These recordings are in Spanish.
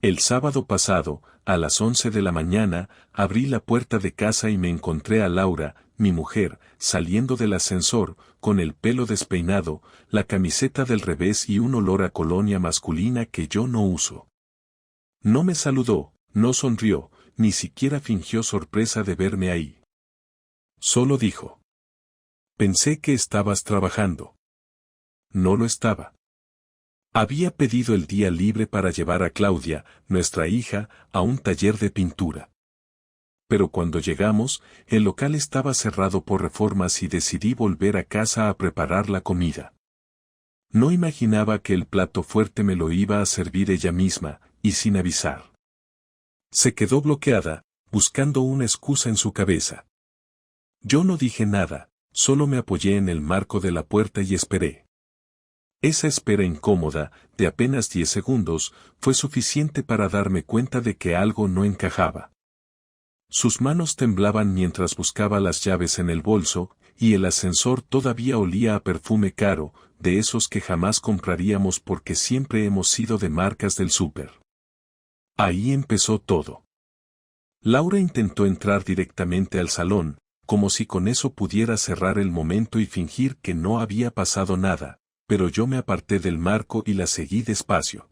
El sábado pasado, a las 11 de la mañana, abrí la puerta de casa y me encontré a Laura, mi mujer, saliendo del ascensor, con el pelo despeinado, la camiseta del revés y un olor a colonia masculina que yo no uso. No me saludó, no sonrió, ni siquiera fingió sorpresa de verme ahí. Solo dijo: «Pensé que estabas trabajando». No lo estaba. Había pedido el día libre para llevar a Claudia, nuestra hija, a un taller de pintura. Pero cuando llegamos, el local estaba cerrado por reformas y decidí volver a casa a preparar la comida. No imaginaba que el plato fuerte me lo iba a servir ella misma, y sin avisar. Se quedó bloqueada, buscando una excusa en su cabeza. Yo no dije nada, solo me apoyé en el marco de la puerta y esperé. Esa espera incómoda, de apenas 10 segundos, fue suficiente para darme cuenta de que algo no encajaba. Sus manos temblaban mientras buscaba las llaves en el bolso, y el ascensor todavía olía a perfume caro, de esos que jamás compraríamos porque siempre hemos sido de marcas del súper. Ahí empezó todo. Laura intentó entrar directamente al salón, como si con eso pudiera cerrar el momento y fingir que no había pasado nada, pero yo me aparté del marco y la seguí despacio.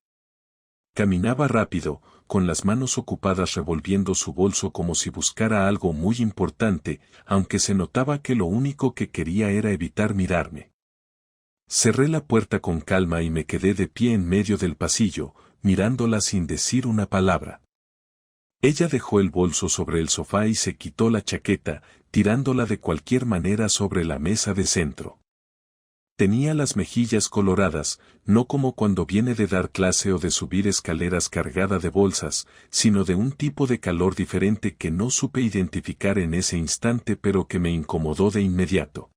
Caminaba rápido, con las manos ocupadas revolviendo su bolso como si buscara algo muy importante, aunque se notaba que lo único que quería era evitar mirarme. Cerré la puerta con calma y me quedé de pie en medio del pasillo, mirándola sin decir una palabra. Ella dejó el bolso sobre el sofá y se quitó la chaqueta, tirándola de cualquier manera sobre la mesa de centro. Tenía las mejillas coloradas, no como cuando viene de dar clase o de subir escaleras cargada de bolsas, sino de un tipo de calor diferente que no supe identificar en ese instante pero que me incomodó de inmediato.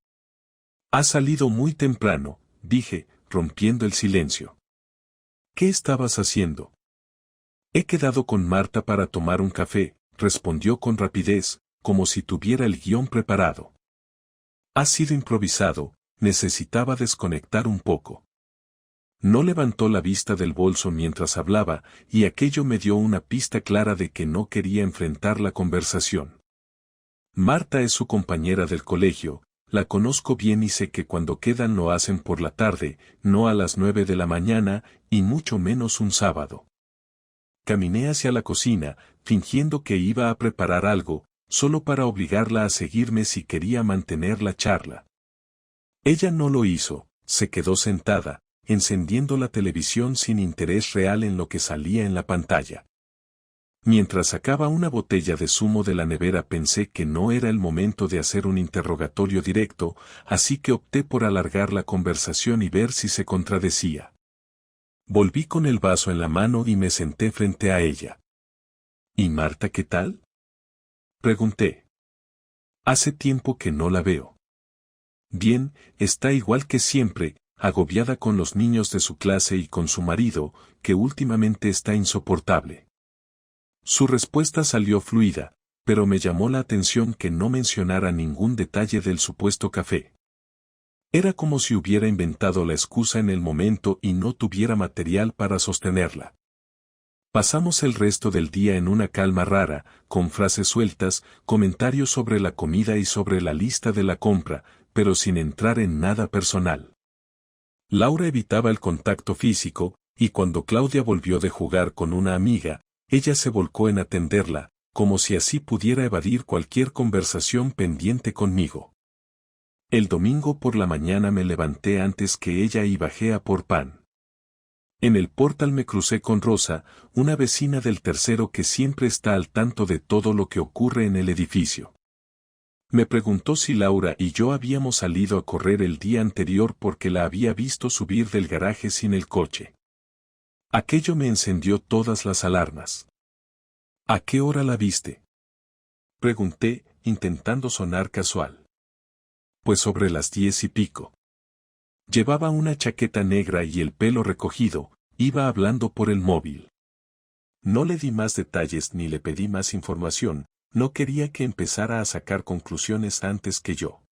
«Ha salido muy temprano», dije, rompiendo el silencio. «¿Qué estabas haciendo?» «He quedado con Marta para tomar un café», respondió con rapidez, como si tuviera el guión preparado. «Ha sido improvisado. Necesitaba desconectar un poco». No levantó la vista del bolso mientras hablaba, y aquello me dio una pista clara de que no quería enfrentar la conversación. Marta es su compañera del colegio, la conozco bien y sé que cuando quedan lo hacen por la tarde, no a las 9 de la mañana, y mucho menos un sábado. Caminé hacia la cocina, fingiendo que iba a preparar algo, solo para obligarla a seguirme si quería mantener la charla. Ella no lo hizo, se quedó sentada, encendiendo la televisión sin interés real en lo que salía en la pantalla. Mientras sacaba una botella de zumo de la nevera pensé que no era el momento de hacer un interrogatorio directo, así que opté por alargar la conversación y ver si se contradecía. Volví con el vaso en la mano y me senté frente a ella. «¿Y Marta qué tal?», pregunté. «Hace tiempo que no la veo». «Bien, está igual que siempre, agobiada con los niños de su clase y con su marido, que últimamente está insoportable». Su respuesta salió fluida, pero me llamó la atención que no mencionara ningún detalle del supuesto café. Era como si hubiera inventado la excusa en el momento y no tuviera material para sostenerla. Pasamos el resto del día en una calma rara, con frases sueltas, comentarios sobre la comida y sobre la lista de la compra, pero sin entrar en nada personal. Laura evitaba el contacto físico, y cuando Claudia volvió de jugar con una amiga, ella se volcó en atenderla, como si así pudiera evadir cualquier conversación pendiente conmigo. El domingo por la mañana me levanté antes que ella y bajé a por pan. En el portal me crucé con Rosa, una vecina del tercero que siempre está al tanto de todo lo que ocurre en el edificio. Me preguntó si Laura y yo habíamos salido a correr el día anterior porque la había visto subir del garaje sin el coche. Aquello me encendió todas las alarmas. «¿A qué hora la viste?», pregunté, intentando sonar casual. «Pues sobre las 10 y pico». Llevaba una chaqueta negra y el pelo recogido, iba hablando por el móvil. No le di más detalles ni le pedí más información, no quería que empezara a sacar conclusiones antes que yo.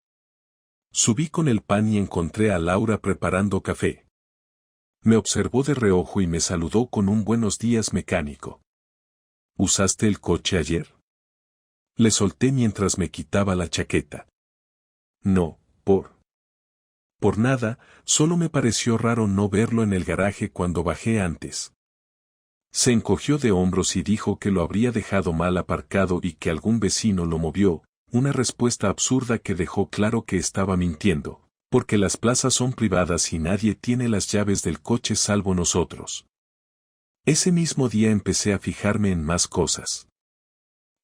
Subí con el pan y encontré a Laura preparando café. Me observó de reojo y me saludó con un buenos días mecánico. ¿Usaste el coche ayer? Le solté mientras me quitaba la chaqueta. No, por nada, solo me pareció raro no verlo en el garaje cuando bajé antes. Se encogió de hombros y dijo que lo habría dejado mal aparcado y que algún vecino lo movió, una respuesta absurda que dejó claro que estaba mintiendo, porque las plazas son privadas y nadie tiene las llaves del coche salvo nosotros. Ese mismo día empecé a fijarme en más cosas.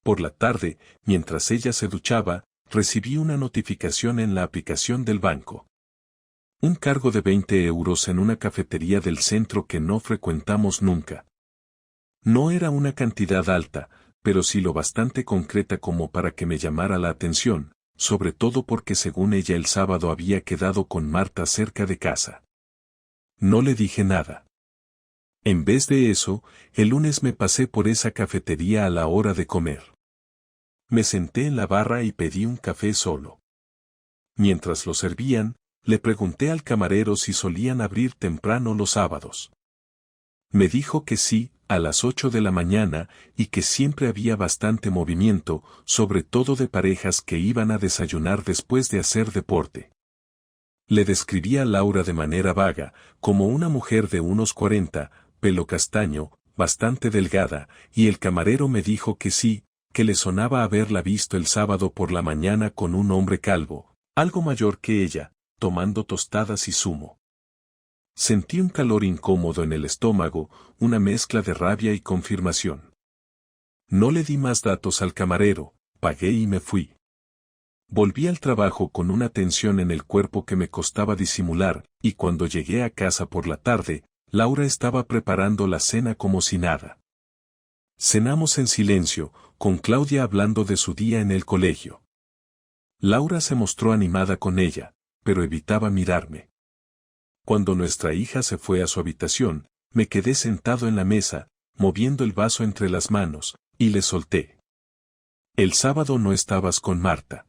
Por la tarde, mientras ella se duchaba, recibí una notificación en la aplicación del banco. Un cargo de 20 euros en una cafetería del centro que no frecuentamos nunca. No era una cantidad alta, pero sí lo bastante concreta como para que me llamara la atención, sobre todo porque según ella el sábado había quedado con Marta cerca de casa. No le dije nada. En vez de eso, el lunes me pasé por esa cafetería a la hora de comer. Me senté en la barra y pedí un café solo. Mientras lo servían, le pregunté al camarero si solían abrir temprano los sábados. Me dijo que sí, a las 8 de la mañana, y que siempre había bastante movimiento, sobre todo de parejas que iban a desayunar después de hacer deporte. Le describí a Laura de manera vaga, como una mujer de unos 40, pelo castaño, bastante delgada, y el camarero me dijo que sí, que le sonaba haberla visto el sábado por la mañana con un hombre calvo, algo mayor que ella, tomando tostadas y zumo. Sentí un calor incómodo en el estómago, una mezcla de rabia y confirmación. No le di más datos al camarero, pagué y me fui. Volví al trabajo con una tensión en el cuerpo que me costaba disimular, y cuando llegué a casa por la tarde, Laura estaba preparando la cena como si nada. Cenamos en silencio, con Claudia hablando de su día en el colegio. Laura se mostró animada con ella, pero evitaba mirarme. Cuando nuestra hija se fue a su habitación, me quedé sentado en la mesa, moviendo el vaso entre las manos, y le solté. El sábado no estabas con Marta.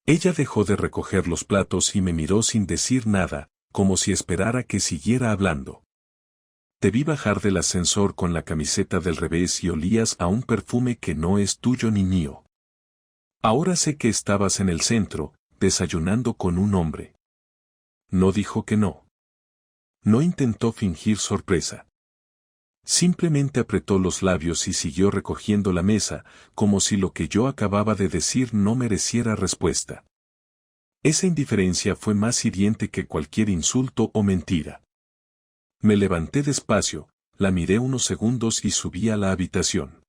Ella dejó de recoger los platos y me miró sin decir nada, como si esperara que siguiera hablando. Te vi bajar del ascensor con la camiseta del revés y olías a un perfume que no es tuyo ni mío. Ahora sé que estabas en el centro, desayunando con un hombre. No dijo que no. No intentó fingir sorpresa. Simplemente apretó los labios y siguió recogiendo la mesa, como si lo que yo acababa de decir no mereciera respuesta. Esa indiferencia fue más hiriente que cualquier insulto o mentira. Me levanté despacio, la miré unos segundos y subí a la habitación.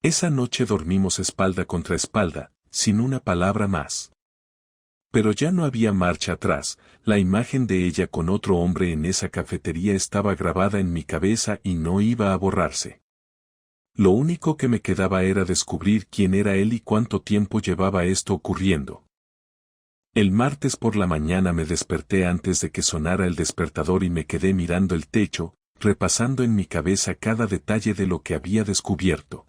Esa noche dormimos espalda contra espalda, sin una palabra más. Pero ya no había marcha atrás, la imagen de ella con otro hombre en esa cafetería estaba grabada en mi cabeza y no iba a borrarse. Lo único que me quedaba era descubrir quién era él y cuánto tiempo llevaba esto ocurriendo. El martes por la mañana me desperté antes de que sonara el despertador y me quedé mirando el techo, repasando en mi cabeza cada detalle de lo que había descubierto.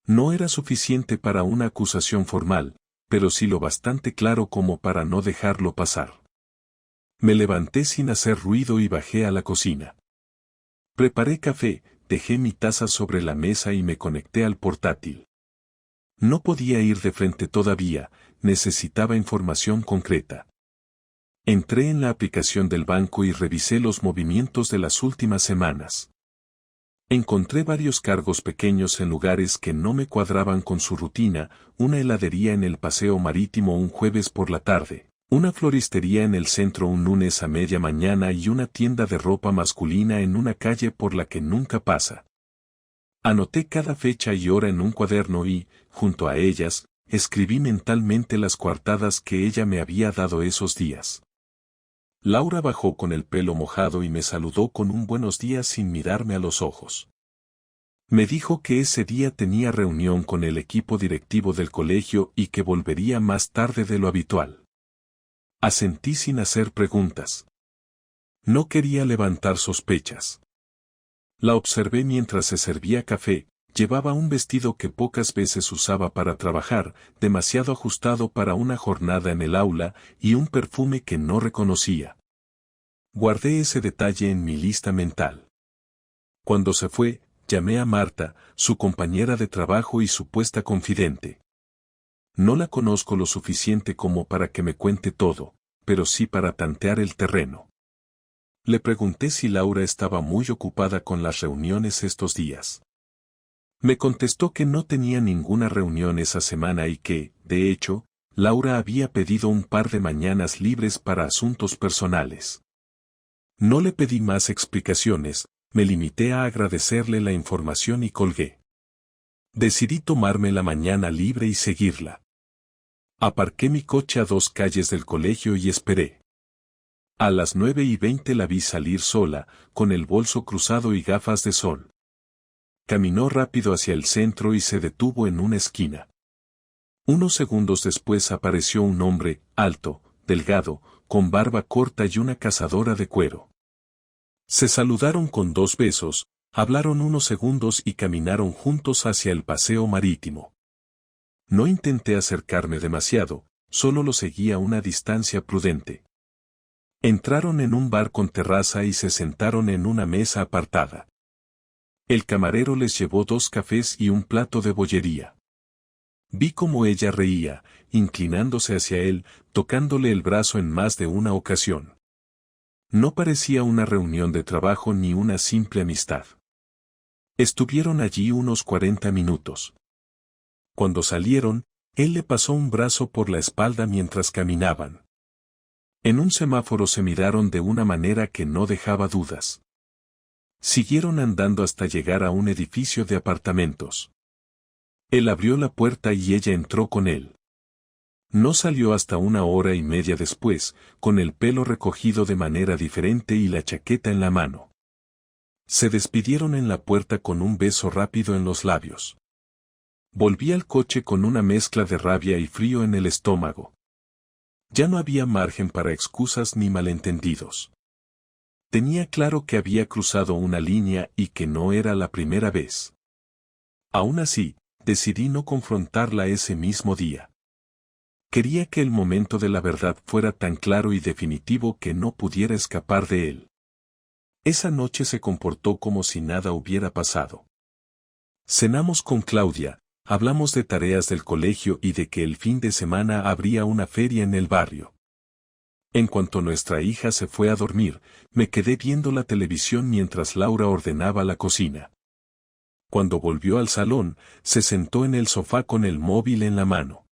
No era suficiente para una acusación formal, pero sí lo bastante claro como para no dejarlo pasar. Me levanté sin hacer ruido y bajé a la cocina. Preparé café, dejé mi taza sobre la mesa y me conecté al portátil. No podía ir de frente todavía, necesitaba información concreta. Entré en la aplicación del banco y revisé los movimientos de las últimas semanas. Encontré varios cargos pequeños en lugares que no me cuadraban con su rutina, una heladería en el paseo marítimo un jueves por la tarde, una floristería en el centro un lunes a media mañana y una tienda de ropa masculina en una calle por la que nunca pasa. Anoté cada fecha y hora en un cuaderno y, junto a ellas, escribí mentalmente las coartadas que ella me había dado esos días. Laura bajó con el pelo mojado y me saludó con un buenos días sin mirarme a los ojos. Me dijo que ese día tenía reunión con el equipo directivo del colegio y que volvería más tarde de lo habitual. Asentí sin hacer preguntas. No quería levantar sospechas. La observé mientras se servía café, llevaba un vestido que pocas veces usaba para trabajar, demasiado ajustado para una jornada en el aula, y un perfume que no reconocía. Guardé ese detalle en mi lista mental. Cuando se fue, llamé a Marta, su compañera de trabajo y supuesta confidente. No la conozco lo suficiente como para que me cuente todo, pero sí para tantear el terreno. Le pregunté si Laura estaba muy ocupada con las reuniones estos días. Me contestó que no tenía ninguna reunión esa semana y que, de hecho, Laura había pedido un par de mañanas libres para asuntos personales. No le pedí más explicaciones, me limité a agradecerle la información y colgué. Decidí tomarme la mañana libre y seguirla. Aparqué mi coche a 2 calles del colegio y esperé. A las 9:20 la vi salir sola, con el bolso cruzado y gafas de sol. Caminó rápido hacia el centro y se detuvo en una esquina. Unos segundos después apareció un hombre, alto, delgado, con barba corta y una cazadora de cuero. Se saludaron con 2 besos, hablaron unos segundos y caminaron juntos hacia el paseo marítimo. No intenté acercarme demasiado, solo lo seguí a una distancia prudente. Entraron en un bar con terraza y se sentaron en una mesa apartada. El camarero les llevó 2 cafés y un plato de bollería. Vi cómo ella reía, inclinándose hacia él, tocándole el brazo en más de una ocasión. No parecía una reunión de trabajo ni una simple amistad. Estuvieron allí unos 40 minutos. Cuando salieron, él le pasó un brazo por la espalda mientras caminaban. En un semáforo se miraron de una manera que no dejaba dudas. Siguieron andando hasta llegar a un edificio de apartamentos. Él abrió la puerta y ella entró con él. No salió hasta 1 hora y media después, con el pelo recogido de manera diferente y la chaqueta en la mano. Se despidieron en la puerta con un beso rápido en los labios. Volví al coche con una mezcla de rabia y frío en el estómago. Ya no había margen para excusas ni malentendidos. Tenía claro que había cruzado una línea y que no era la primera vez. Aún así, decidí no confrontarla ese mismo día. Quería que el momento de la verdad fuera tan claro y definitivo que no pudiera escapar de él. Esa noche se comportó como si nada hubiera pasado. Cenamos con Claudia, hablamos de tareas del colegio y de que el fin de semana habría una feria en el barrio. En cuanto nuestra hija se fue a dormir, me quedé viendo la televisión mientras Laura ordenaba la cocina. Cuando volvió al salón, se sentó en el sofá con el móvil en la mano.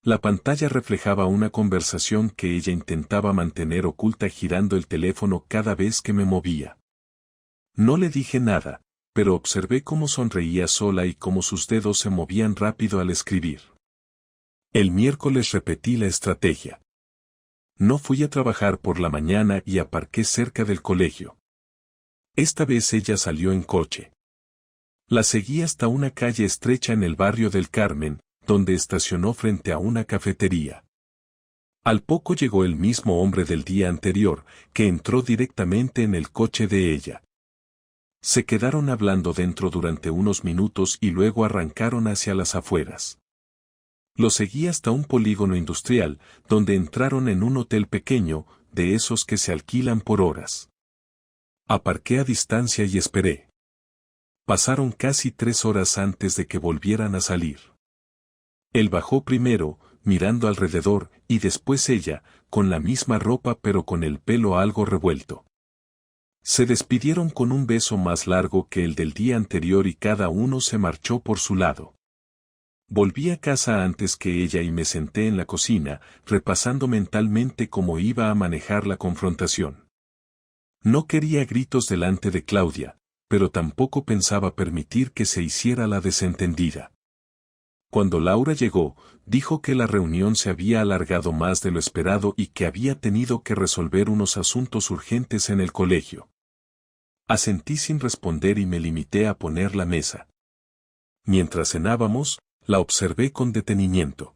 La pantalla reflejaba una conversación que ella intentaba mantener oculta girando el teléfono cada vez que me movía. No le dije nada, pero observé cómo sonreía sola y cómo sus dedos se movían rápido al escribir. El miércoles repetí la estrategia. No fui a trabajar por la mañana y aparqué cerca del colegio. Esta vez ella salió en coche. La seguí hasta una calle estrecha en el barrio del Carmen, donde estacionó frente a una cafetería. Al poco llegó el mismo hombre del día anterior, que entró directamente en el coche de ella. Se quedaron hablando dentro durante unos minutos y luego arrancaron hacia las afueras. Lo seguí hasta un polígono industrial, donde entraron en un hotel pequeño, de esos que se alquilan por horas. Aparqué a distancia y esperé. Pasaron casi 3 horas antes de que volvieran a salir. Él bajó primero, mirando alrededor, y después ella, con la misma ropa pero con el pelo algo revuelto. Se despidieron con un beso más largo que el del día anterior y cada uno se marchó por su lado. Volví a casa antes que ella y me senté en la cocina, repasando mentalmente cómo iba a manejar la confrontación. No quería gritos delante de Claudia, pero tampoco pensaba permitir que se hiciera la desentendida. Cuando Laura llegó, dijo que la reunión se había alargado más de lo esperado y que había tenido que resolver unos asuntos urgentes en el colegio. Asentí sin responder y me limité a poner la mesa. Mientras cenábamos, la observé con detenimiento.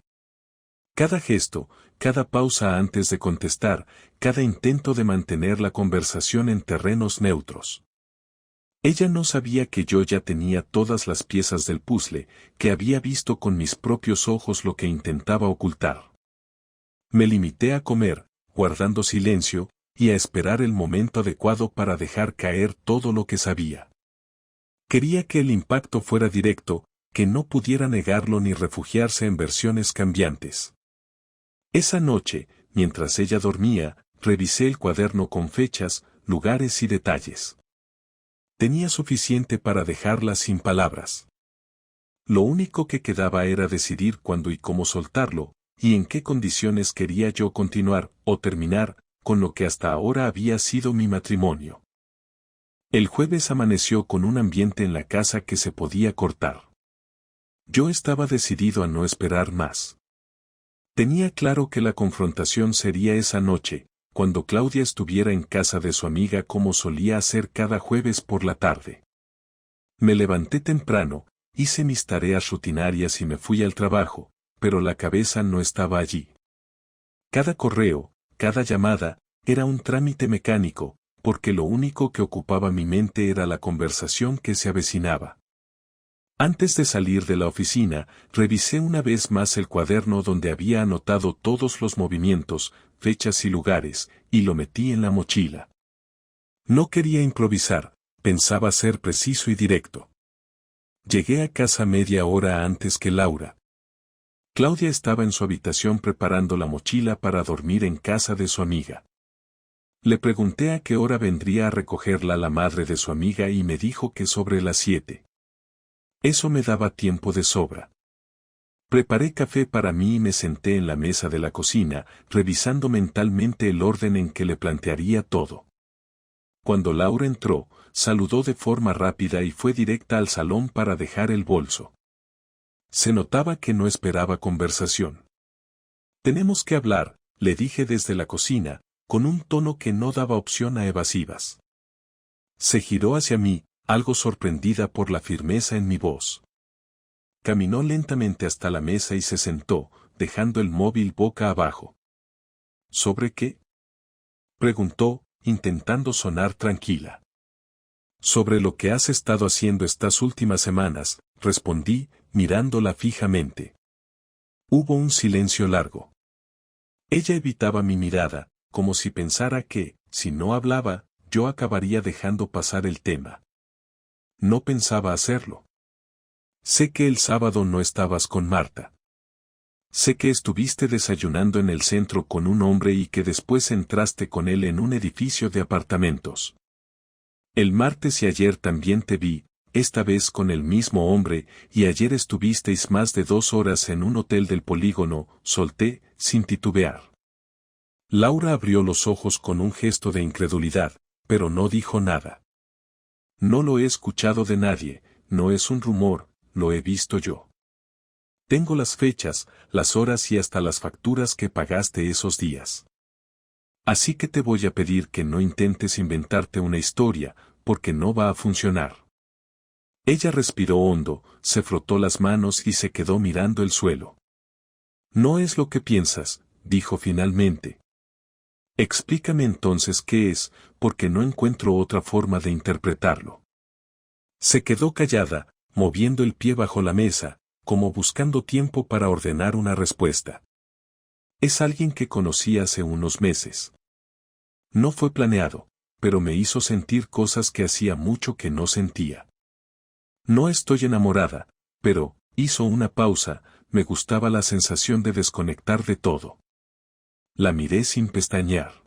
Cada gesto, cada pausa antes de contestar, cada intento de mantener la conversación en terrenos neutros. Ella no sabía que yo ya tenía todas las piezas del puzzle, que había visto con mis propios ojos lo que intentaba ocultar. Me limité a comer, guardando silencio, y a esperar el momento adecuado para dejar caer todo lo que sabía. Quería que el impacto fuera directo, que no pudiera negarlo ni refugiarse en versiones cambiantes. Esa noche, mientras ella dormía, revisé el cuaderno con fechas, lugares y detalles. Tenía suficiente para dejarla sin palabras. Lo único que quedaba era decidir cuándo y cómo soltarlo, y en qué condiciones quería yo continuar o terminar con lo que hasta ahora había sido mi matrimonio. El jueves amaneció con un ambiente en la casa que se podía cortar. Yo estaba decidido a no esperar más. Tenía claro que la confrontación sería esa noche, cuando Claudia estuviera en casa de su amiga como solía hacer cada jueves por la tarde. Me levanté temprano, hice mis tareas rutinarias y me fui al trabajo, pero la cabeza no estaba allí. Cada correo, cada llamada, era un trámite mecánico, porque lo único que ocupaba mi mente era la conversación que se avecinaba. Antes de salir de la oficina, revisé una vez más el cuaderno donde había anotado todos los movimientos, fechas y lugares, y lo metí en la mochila. No quería improvisar, pensaba ser preciso y directo. Llegué a casa media hora antes que Laura. Claudia estaba en su habitación preparando la mochila para dormir en casa de su amiga. Le pregunté a qué hora vendría a recogerla la madre de su amiga y me dijo que sobre las 7. Eso me daba tiempo de sobra. Preparé café para mí y me senté en la mesa de la cocina, revisando mentalmente el orden en que le plantearía todo. Cuando Laura entró, saludó de forma rápida y fue directa al salón para dejar el bolso. Se notaba que no esperaba conversación. «Tenemos que hablar», le dije desde la cocina, con un tono que no daba opción a evasivas. Se giró hacia mí, algo sorprendida por la firmeza en mi voz. Caminó lentamente hasta la mesa y se sentó, dejando el móvil boca abajo. ¿Sobre qué?, preguntó, intentando sonar tranquila. Sobre lo que has estado haciendo estas últimas semanas, respondí, mirándola fijamente. Hubo un silencio largo. Ella evitaba mi mirada, como si pensara que, si no hablaba, yo acabaría dejando pasar el tema. No pensaba hacerlo. Sé que el sábado no estabas con Marta. Sé que estuviste desayunando en el centro con un hombre y que después entraste con él en un edificio de apartamentos. El martes y ayer también te vi, esta vez con el mismo hombre, y ayer estuvisteis más de 2 horas en un hotel del polígono, solté, sin titubear. Laura abrió los ojos con un gesto de incredulidad, pero no dijo nada. No lo he escuchado de nadie, no es un rumor, lo he visto yo. Tengo las fechas, las horas y hasta las facturas que pagaste esos días. Así que te voy a pedir que no intentes inventarte una historia, porque no va a funcionar. Ella respiró hondo, se frotó las manos y se quedó mirando el suelo. No es lo que piensas, dijo finalmente. Explícame entonces qué es, porque no encuentro otra forma de interpretarlo. Se quedó callada, moviendo el pie bajo la mesa, como buscando tiempo para ordenar una respuesta. Es alguien que conocí hace unos meses. No fue planeado, pero me hizo sentir cosas que hacía mucho que no sentía. No estoy enamorada, pero, hizo una pausa, me gustaba la sensación de desconectar de todo. La miré sin pestañear.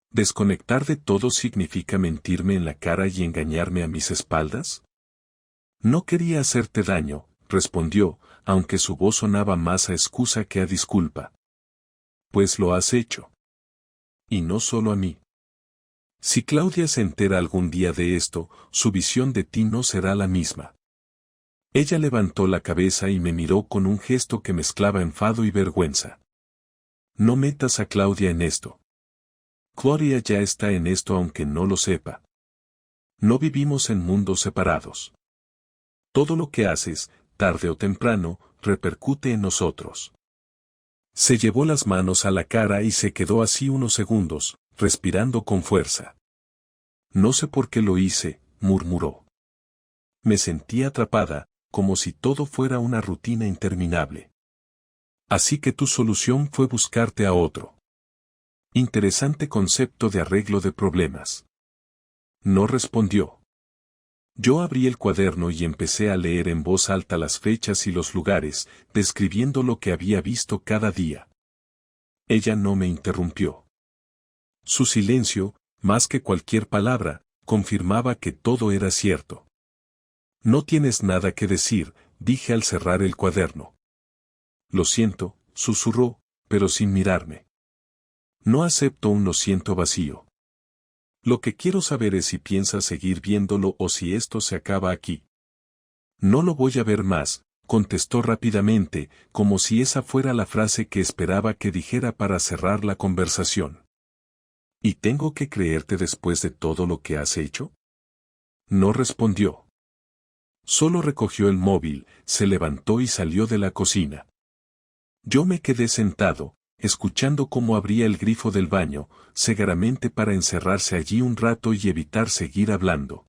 ¿Desconectar de todo significa mentirme en la cara y engañarme a mis espaldas? No quería hacerte daño, respondió, aunque su voz sonaba más a excusa que a disculpa. Pues lo has hecho. Y no solo a mí. Si Claudia se entera algún día de esto, su visión de ti no será la misma. Ella levantó la cabeza y me miró con un gesto que mezclaba enfado y vergüenza. No metas a Claudia en esto. Claudia ya está en esto aunque no lo sepa. No vivimos en mundos separados. Todo lo que haces, tarde o temprano, repercute en nosotros. Se llevó las manos a la cara y se quedó así unos segundos, respirando con fuerza. No sé por qué lo hice, murmuró. Me sentí atrapada, como si todo fuera una rutina interminable. Así que tu solución fue buscarte a otro. Interesante concepto de arreglo de problemas. No respondió. Yo abrí el cuaderno y empecé a leer en voz alta las fechas y los lugares, describiendo lo que había visto cada día. Ella no me interrumpió. Su silencio, más que cualquier palabra, confirmaba que todo era cierto. No tienes nada que decir, dije al cerrar el cuaderno. Lo siento, susurró, pero sin mirarme. No acepto un lo siento vacío. Lo que quiero saber es si piensas seguir viéndolo o si esto se acaba aquí. No lo voy a ver más, contestó rápidamente, como si esa fuera la frase que esperaba que dijera para cerrar la conversación. ¿Y tengo que creerte después de todo lo que has hecho? No respondió. Solo recogió el móvil, se levantó y salió de la cocina. Yo me quedé sentado, escuchando cómo abría el grifo del baño, cegaramente para encerrarse allí un rato y evitar seguir hablando.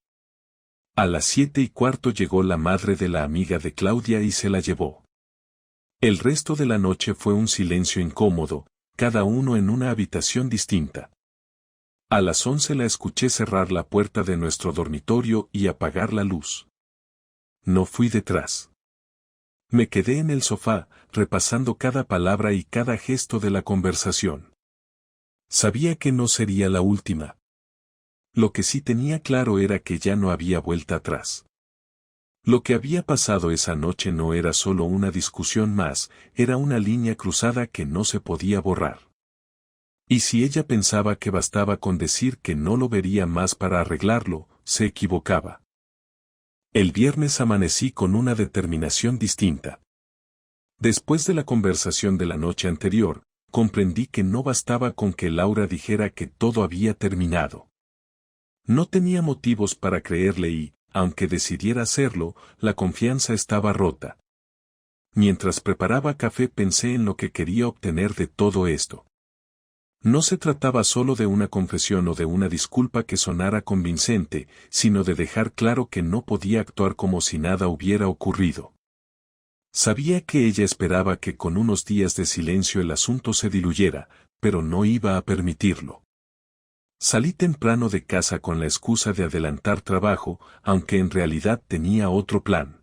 A las 7:15 llegó la madre de la amiga de Claudia y se la llevó. El resto de la noche fue un silencio incómodo, cada uno en una habitación distinta. A las 11 la escuché cerrar la puerta de nuestro dormitorio y apagar la luz. No fui detrás. Me quedé en el sofá, repasando cada palabra y cada gesto de la conversación. Sabía que no sería la última. Lo que sí tenía claro era que ya no había vuelta atrás. Lo que había pasado esa noche no era solo una discusión más, era una línea cruzada que no se podía borrar. Y si ella pensaba que bastaba con decir que no lo vería más para arreglarlo, se equivocaba. El viernes amanecí con una determinación distinta. Después de la conversación de la noche anterior, comprendí que no bastaba con que Laura dijera que todo había terminado. No tenía motivos para creerle y, aunque decidiera hacerlo, la confianza estaba rota. Mientras preparaba café pensé en lo que quería obtener de todo esto. No se trataba solo de una confesión o de una disculpa que sonara convincente, sino de dejar claro que no podía actuar como si nada hubiera ocurrido. Sabía que ella esperaba que con unos días de silencio el asunto se diluyera, pero no iba a permitirlo. Salí temprano de casa con la excusa de adelantar trabajo, aunque en realidad tenía otro plan.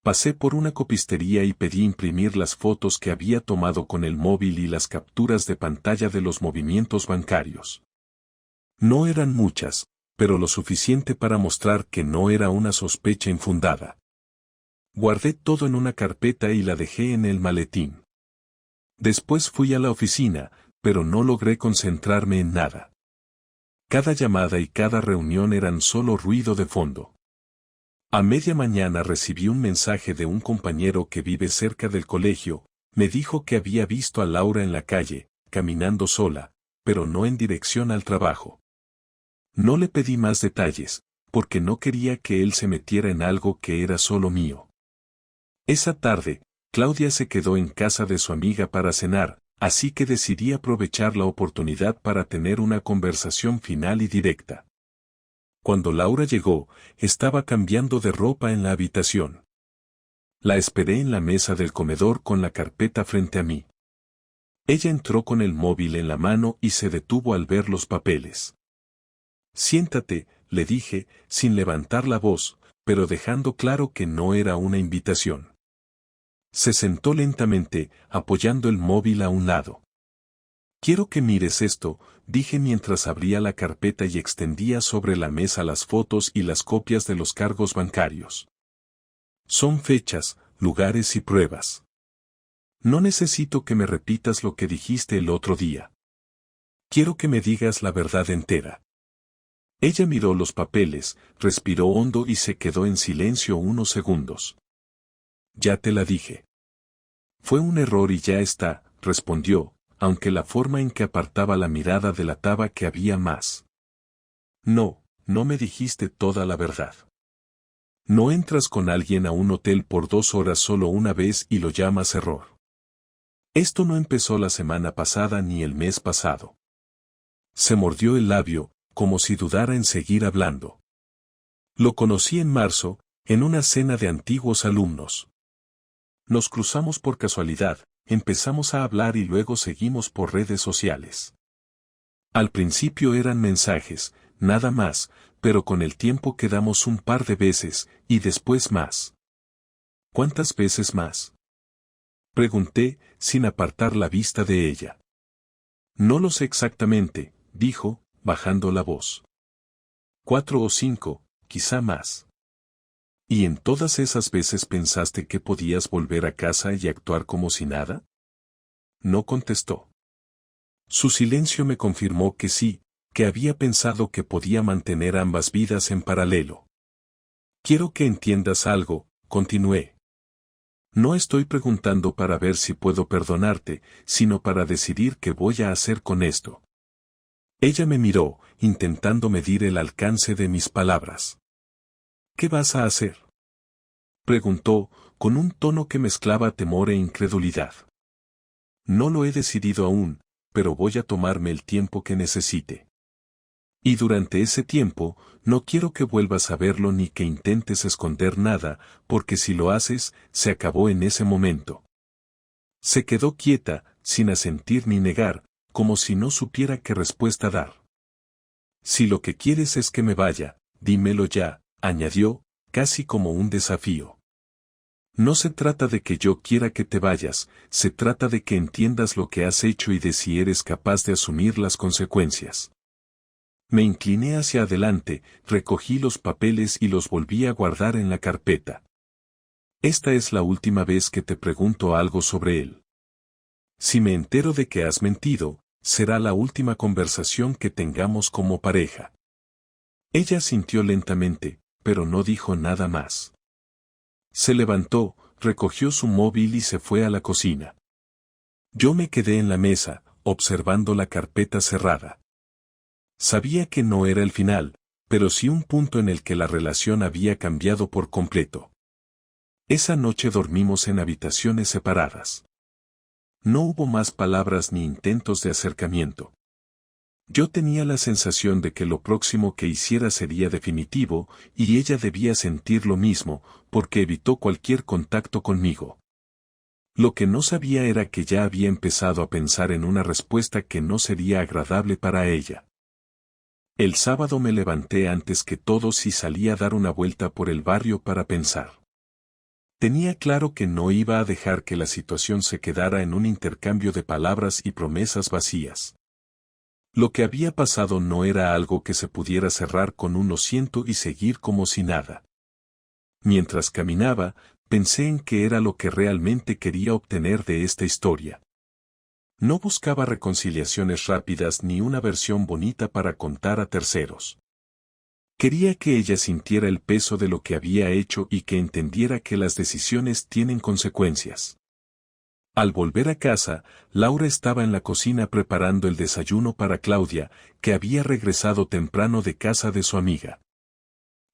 Pasé por una copistería y pedí imprimir las fotos que había tomado con el móvil y las capturas de pantalla de los movimientos bancarios. No eran muchas, pero lo suficiente para mostrar que no era una sospecha infundada. Guardé todo en una carpeta y la dejé en el maletín. Después fui a la oficina, pero no logré concentrarme en nada. Cada llamada y cada reunión eran solo ruido de fondo. A media mañana recibí un mensaje de un compañero que vive cerca del colegio, me dijo que había visto a Laura en la calle, caminando sola, pero no en dirección al trabajo. No le pedí más detalles, porque no quería que él se metiera en algo que era solo mío. Esa tarde, Claudia se quedó en casa de su amiga para cenar, así que decidí aprovechar la oportunidad para tener una conversación final y directa. Cuando Laura llegó, estaba cambiando de ropa en la habitación. La esperé en la mesa del comedor con la carpeta frente a mí. Ella entró con el móvil en la mano y se detuvo al ver los papeles. Siéntate, le dije, sin levantar la voz, pero dejando claro que no era una invitación. Se sentó lentamente, apoyando el móvil a un lado. Quiero que mires esto, dije mientras abría la carpeta y extendía sobre la mesa las fotos y las copias de los cargos bancarios. Son fechas, lugares y pruebas. No necesito que me repitas lo que dijiste el otro día. Quiero que me digas la verdad entera. Ella miró los papeles, respiró hondo y se quedó en silencio unos segundos. Ya te la dije. Fue un error y ya está, respondió, aunque la forma en que apartaba la mirada delataba que había más. No, no me dijiste toda la verdad. No entras con alguien a un hotel por 2 horas solo una vez y lo llamas error. Esto no empezó la semana pasada ni el mes pasado. Se mordió el labio, como si dudara en seguir hablando. Lo conocí en marzo, en una cena de antiguos alumnos. Nos cruzamos por casualidad, empezamos a hablar y luego seguimos por redes sociales. Al principio eran mensajes, nada más, pero con el tiempo quedamos un par de veces, y después más. ¿Cuántas veces más? Pregunté, sin apartar la vista de ella. No lo sé exactamente, dijo, bajando la voz. 4 o 5, quizá más. ¿Y en todas esas veces pensaste que podías volver a casa y actuar como si nada? No contestó. Su silencio me confirmó que sí, que había pensado que podía mantener ambas vidas en paralelo. Quiero que entiendas algo, continué. No estoy preguntando para ver si puedo perdonarte, sino para decidir qué voy a hacer con esto. Ella me miró, intentando medir el alcance de mis palabras. ¿Qué vas a hacer?, preguntó, con un tono que mezclaba temor e incredulidad. No lo he decidido aún, pero voy a tomarme el tiempo que necesite. Y durante ese tiempo, no quiero que vuelvas a verlo ni que intentes esconder nada, porque si lo haces, se acabó en ese momento. Se quedó quieta, sin asentir ni negar, como si no supiera qué respuesta dar. Si lo que quieres es que me vaya, dímelo ya, añadió, casi como un desafío. No se trata de que yo quiera que te vayas, se trata de que entiendas lo que has hecho y de si eres capaz de asumir las consecuencias. Me incliné hacia adelante, recogí los papeles y los volví a guardar en la carpeta. Esta es la última vez que te pregunto algo sobre él. Si me entero de que has mentido, será la última conversación que tengamos como pareja. Ella asintió lentamente, pero no dijo nada más. Se levantó, recogió su móvil y se fue a la cocina. Yo me quedé en la mesa, observando la carpeta cerrada. Sabía que no era el final, pero sí un punto en el que la relación había cambiado por completo. Esa noche dormimos en habitaciones separadas. No hubo más palabras ni intentos de acercamiento. Yo tenía la sensación de que lo próximo que hiciera sería definitivo, y ella debía sentir lo mismo, porque evitó cualquier contacto conmigo. Lo que no sabía era que ya había empezado a pensar en una respuesta que no sería agradable para ella. El sábado me levanté antes que todos y salí a dar una vuelta por el barrio para pensar. Tenía claro que no iba a dejar que la situación se quedara en un intercambio de palabras y promesas vacías. Lo que había pasado no era algo que se pudiera cerrar con un lo siento y seguir como si nada. Mientras caminaba, pensé en qué era lo que realmente quería obtener de esta historia. No buscaba reconciliaciones rápidas ni una versión bonita para contar a terceros. Quería que ella sintiera el peso de lo que había hecho y que entendiera que las decisiones tienen consecuencias. Al volver a casa, Laura estaba en la cocina preparando el desayuno para Claudia, que había regresado temprano de casa de su amiga.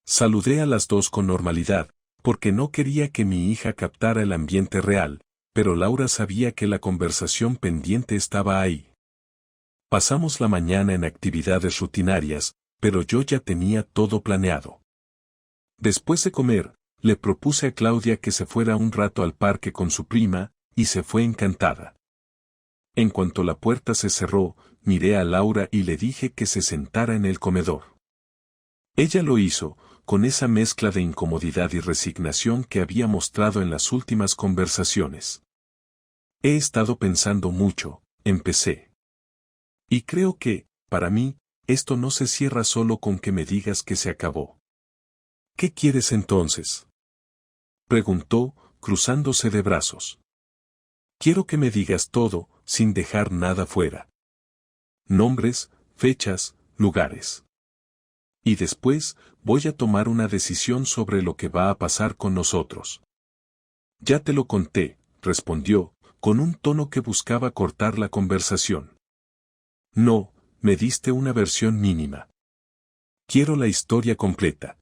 Saludé a las dos con normalidad, porque no quería que mi hija captara el ambiente real, pero Laura sabía que la conversación pendiente estaba ahí. Pasamos la mañana en actividades rutinarias, pero yo ya tenía todo planeado. Después de comer, le propuse a Claudia que se fuera un rato al parque con su prima, y se fue encantada. En cuanto la puerta se cerró, miré a Laura y le dije que se sentara en el comedor. Ella lo hizo, con esa mezcla de incomodidad y resignación que había mostrado en las últimas conversaciones. He estado pensando mucho, empecé. Y creo que, para mí, esto no se cierra solo con que me digas que se acabó. ¿Qué quieres entonces?, preguntó, cruzándose de brazos. Quiero que me digas todo, sin dejar nada fuera. Nombres, fechas, lugares. Y después, voy a tomar una decisión sobre lo que va a pasar con nosotros. Ya te lo conté, respondió, con un tono que buscaba cortar la conversación. No, me diste una versión mínima. Quiero la historia completa.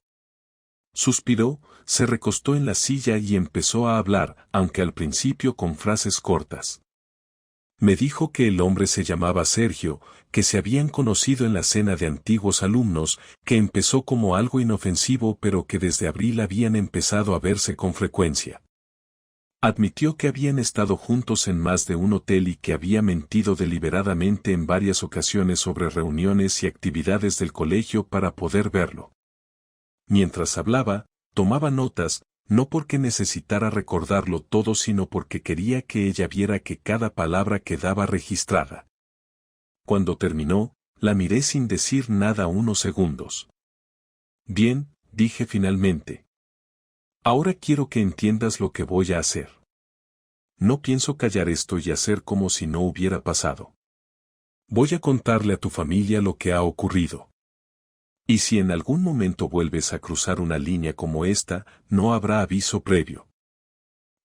Suspiró, se recostó en la silla y empezó a hablar, aunque al principio con frases cortas. Me dijo que el hombre se llamaba Sergio, que se habían conocido en la cena de antiguos alumnos, que empezó como algo inofensivo pero que desde abril habían empezado a verse con frecuencia. Admitió que habían estado juntos en más de un hotel y que había mentido deliberadamente en varias ocasiones sobre reuniones y actividades del colegio para poder verlo. Mientras hablaba, tomaba notas, no porque necesitara recordarlo todo sino porque quería que ella viera que cada palabra quedaba registrada. Cuando terminó, la miré sin decir nada unos segundos. Bien, dije finalmente. Ahora quiero que entiendas lo que voy a hacer. No pienso callar esto y hacer como si no hubiera pasado. Voy a contarle a tu familia lo que ha ocurrido. Y si en algún momento vuelves a cruzar una línea como esta, no habrá aviso previo.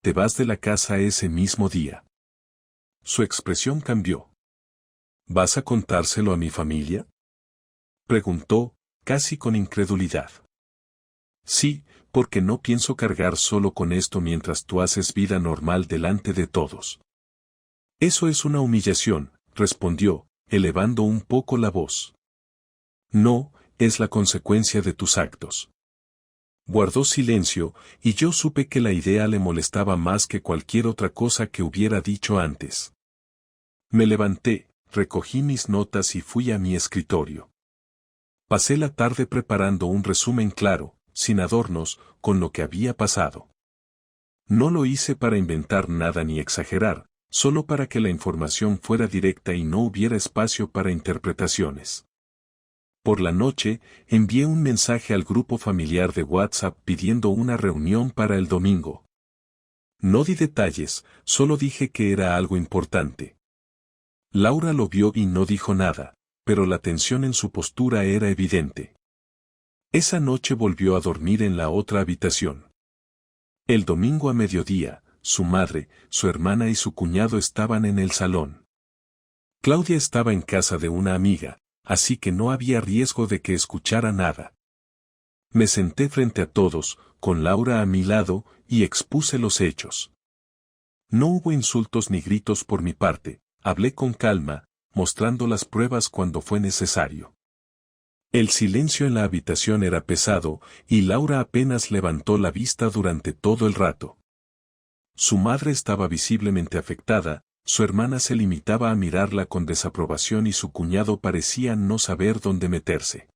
Te vas de la casa ese mismo día. Su expresión cambió. ¿Vas a contárselo a mi familia?, preguntó, casi con incredulidad. Sí, porque no pienso cargar solo con esto mientras tú haces vida normal delante de todos. Eso es una humillación, respondió, elevando un poco la voz. No, es la consecuencia de tus actos. Guardó silencio, y yo supe que la idea le molestaba más que cualquier otra cosa que hubiera dicho antes. Me levanté, recogí mis notas y fui a mi escritorio. Pasé la tarde preparando un resumen claro, sin adornos, con lo que había pasado. No lo hice para inventar nada ni exagerar, solo para que la información fuera directa y no hubiera espacio para interpretaciones. Por la noche, envié un mensaje al grupo familiar de WhatsApp pidiendo una reunión para el domingo. No di detalles, solo dije que era algo importante. Laura lo vio y no dijo nada, pero la tensión en su postura era evidente. Esa noche volvió a dormir en la otra habitación. El domingo a mediodía, su madre, su hermana y su cuñado estaban en el salón. Claudia estaba en casa de una amiga, así que no había riesgo de que escuchara nada. Me senté frente a todos, con Laura a mi lado, y expuse los hechos. No hubo insultos ni gritos por mi parte, hablé con calma, mostrando las pruebas cuando fue necesario. El silencio en la habitación era pesado, y Laura apenas levantó la vista durante todo el rato. Su madre estaba visiblemente afectada, su hermana se limitaba a mirarla con desaprobación y su cuñado parecía no saber dónde meterse.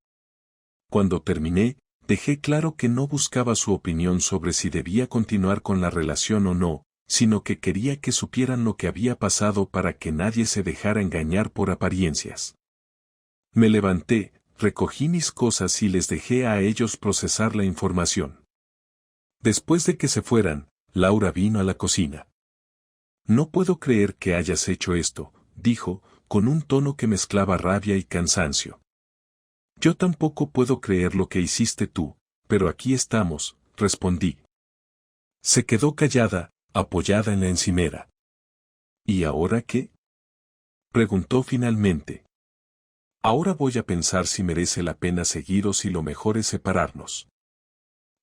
Cuando terminé, dejé claro que no buscaba su opinión sobre si debía continuar con la relación o no, sino que quería que supieran lo que había pasado para que nadie se dejara engañar por apariencias. Me levanté, recogí mis cosas y les dejé a ellos procesar la información. Después de que se fueran, Laura vino a la cocina. No puedo creer que hayas hecho esto, dijo, con un tono que mezclaba rabia y cansancio. Yo tampoco puedo creer lo que hiciste tú, pero aquí estamos, respondí. Se quedó callada, apoyada en la encimera. ¿Y ahora qué?, preguntó finalmente. Ahora voy a pensar si merece la pena seguir o si lo mejor es separarnos.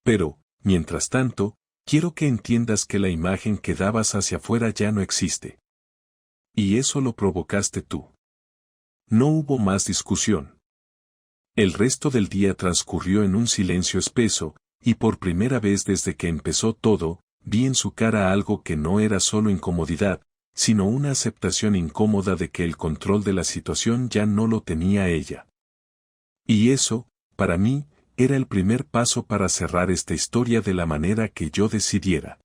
Pero, mientras tanto, quiero que entiendas que la imagen que dabas hacia afuera ya no existe. Y eso lo provocaste tú. No hubo más discusión. El resto del día transcurrió en un silencio espeso, y por primera vez desde que empezó todo, vi en su cara algo que no era solo incomodidad, sino una aceptación incómoda de que el control de la situación ya no lo tenía ella. Y eso, para mí, era el primer paso para cerrar esta historia de la manera que yo decidiera.